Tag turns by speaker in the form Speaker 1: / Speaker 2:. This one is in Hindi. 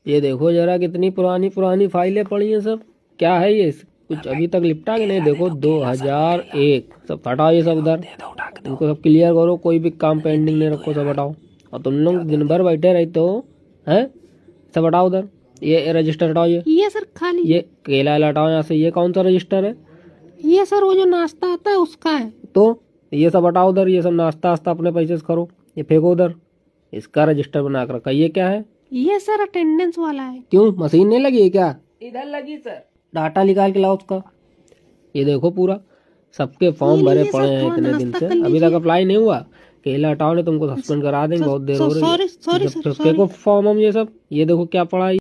Speaker 1: ये देखो जरा कितनी पुरानी पुरानी फाइलें पड़ी हैं सब। क्या है ये, कुछ अभी तक लिपटा कि नहीं? देखो 2001। सब हटाओ ये सब उधर, इनको सब क्लियर करो, कोई भी काम पेंडिंग नहीं रखो, सब हटाओ। और तुम लोग दिन भर बैठे रहते हो हैं, सब हटाओ उधर। ये रजिस्टर हटाओ,
Speaker 2: ये सर खाली
Speaker 1: ये केला हटाओ यहाँ से। ये कौन सा रजिस्टर है?
Speaker 2: ये सर वो जो नाश्ता आता है उसका है।
Speaker 1: तो ये सब हटाओ उधर, ये सब नाश्ता वास्ता अपने पैसे से करो, ये फेंको उधर। इसका रजिस्टर बना कर रखा, ये क्या है?
Speaker 2: ये सर अटेंडेंस वाला है।
Speaker 1: क्यों, मशीन नहीं लगी है क्या? इधर लगी सर। डाटा निकाल के लाओ उसका। ये देखो पूरा सबके फॉर्म भरे पड़े हैं इतने दिन से, अभी तक अप्लाई नहीं हुआ। केला हटाओ, ने तुमको सस्पेंड करा देंगे, बहुत देर हो रही है।
Speaker 2: सॉरी
Speaker 1: फेंको फॉर्म हम ये सब। ये देखो क्या पड़ा है।